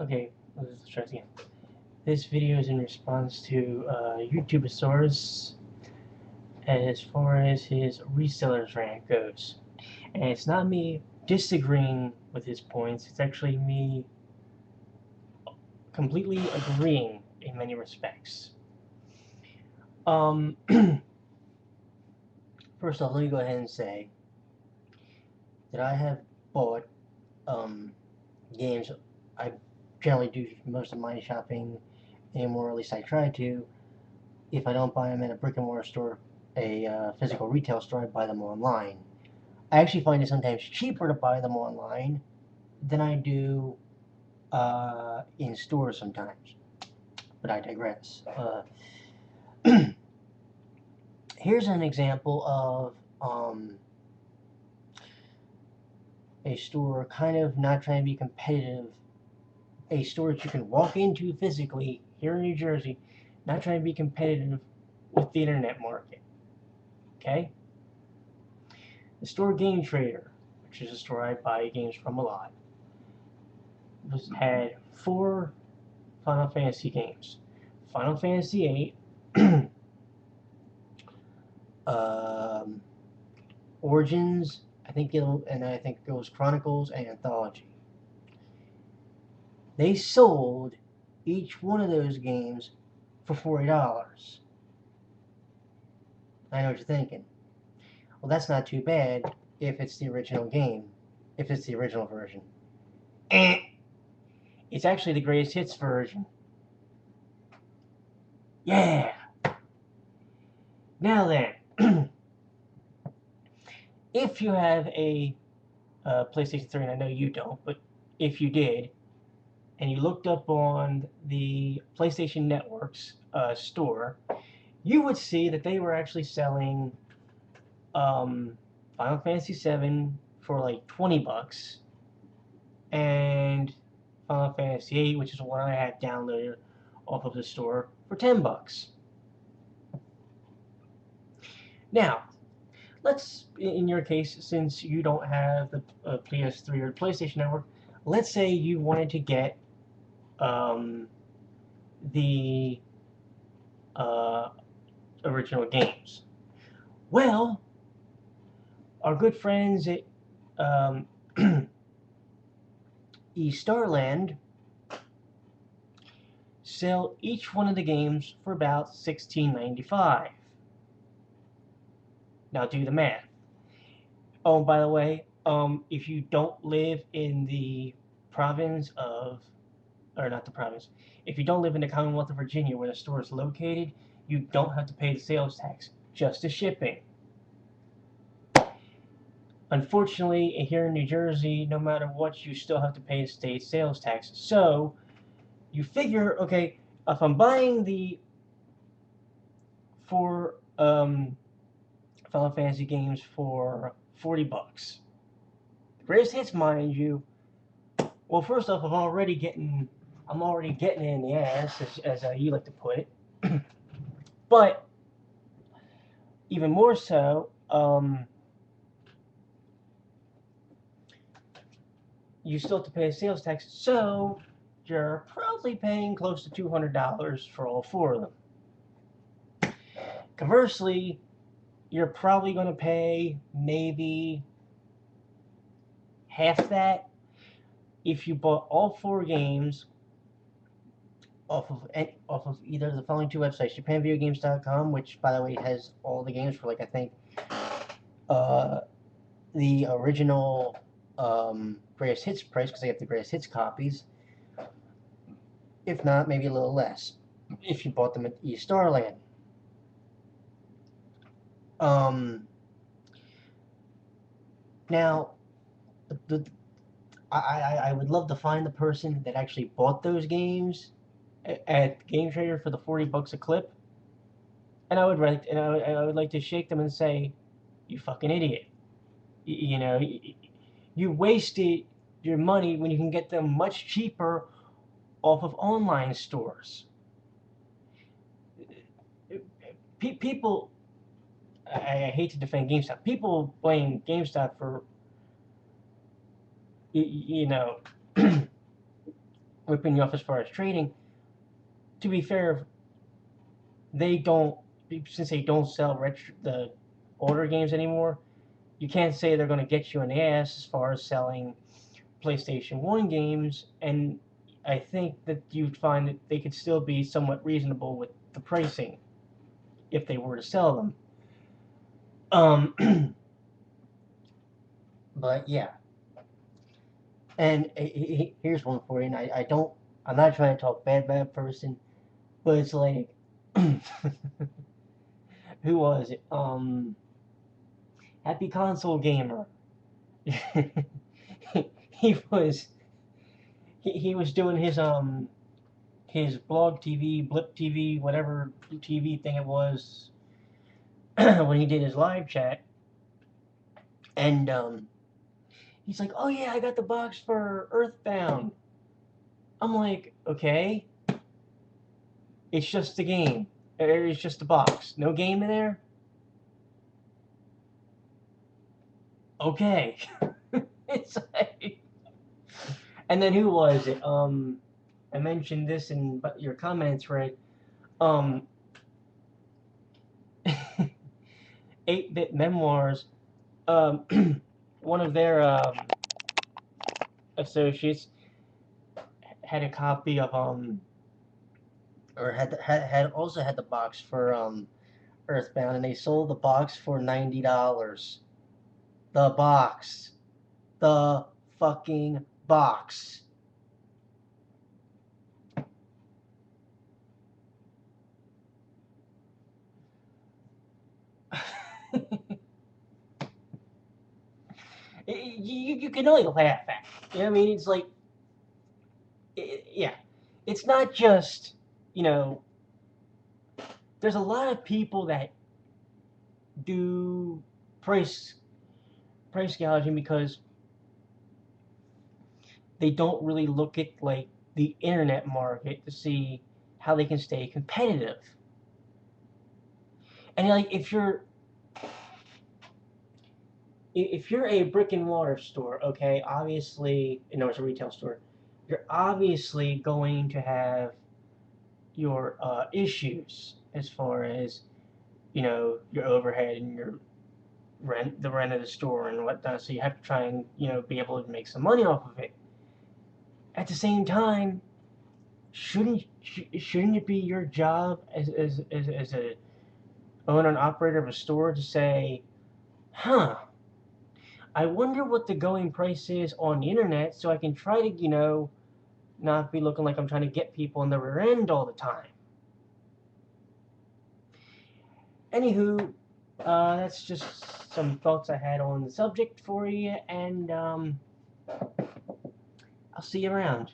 Okay, let's try this again. This video is in response to YouTube source as far as his resellers rant goes. And it's not me disagreeing with his points, it's actually me completely agreeing in many respects. Um, First off, let me go ahead and say that I have bought games. I generally do most of my shopping anymore, or at least I try to. If I don't buy them at a brick and mortar store, a physical retail store, I buy them online. I actually find it sometimes cheaper to buy them online than I do in stores sometimes. But I digress. Here's an example of a store kind of not trying to be competitive. A store that you can walk into physically here in New Jersey, not trying to be competitive with the internet market. Okay? The store Game Trader, which is a store I buy games from a lot, had 4 Final Fantasy games. Final Fantasy VIII, um, Origins, I think it was Chronicles and Anthology. They sold each one of those games for $40. I know what you're thinking. Well, that's not too bad if it's the original game, if it's the original version. It's actually the greatest hits version. Yeah. Now then, if you have a PlayStation 3, and I know you don't, but if you did, and you looked up on the PlayStation Network's store, you would see that they were actually selling Final Fantasy VII for like $20, and Final Fantasy VIII, which is one I had downloaded off of the store, for $10. Now, let's, in your case, since you don't have the PS3 or PlayStation Network, let's say you wanted to get um, the uh, original games. Well, our good friends at um, eStarland sell each one of the games for about $16.95. Now do the math. Oh, by the way, if you don't live in the province of, or not the province, if you don't live in the Commonwealth of Virginia where the store is located, you don't have to pay the sales tax, just the shipping. Unfortunately, here in New Jersey, no matter what, you still have to pay the state sales tax. So you figure, okay, if I'm buying the 4 Final Fantasy games for $40, the greatest hits, mind you. Well, first off, I'm already getting it in the ass, as you like to put it. But even more so, you still have to pay a sales tax, so you're probably paying close to $200 for all 4 of them. Conversely, you're probably going to pay maybe half that if you bought all 4 games off of either of the following 2 websites: JapanVideoGames.com, which by the way has all the games for like I think uh, the original greatest hits price because they have the greatest hits copies. If not, maybe a little less if you bought them at eStarland. Um, Now, I would love to find the person that actually bought those games at Game Trader for the $40 a clip, and I would like to shake them and say, "You fucking idiot! You know, you wasted your money when you can get them much cheaper off of online stores." People, I hate to defend GameStop. People blame GameStop for, you know, ripping you off as far as trading. To be fair, they don't, since they don't sell the older games anymore. You can't say they're going to get you in the ass as far as selling PlayStation 1 games, and I think that you'd find that they could still be somewhat reasonable with the pricing if they were to sell them. But yeah, and here's one for you. And I don't, I'm not trying to talk bad about a person, but it's like, who was it? Happy Console Gamer. he was he was doing his blog TV, Blip TV, whatever TV thing it was, when he did his live chat, and he's like, "Oh yeah, I got the box for Earthbound." I'm like, "Okay, it's just the game. It's just the box. No game in there." Okay, it's like, and then who was it? I mentioned this in your comments, right? Um, 8-Bit Memoirs. One of their associates had a copy of or had also had the box for Earthbound, and they sold the box for $90. The box, the fucking box. You can only laugh at it. You know what I mean? It's like, yeah, it's not just, you know, there's a lot of people that do price price gouging because they don't really look at like the internet market to see how they can stay competitive. And like if you're a brick and mortar store, okay, obviously, you know, it's a retail store, you're obviously going to have your issues as far as, you know, your overhead and your the rent of the store and whatnot. So you have to try and, you know, be able to make some money off of it. At the same time, shouldn't it be your job as a owner and operator of a store to say, huh, I wonder what the going price is on the internet so I can try to, you know, not be looking like I'm trying to get people in the rear end all the time. Anywho, that's just some thoughts I had on the subject for you, and I'll see you around.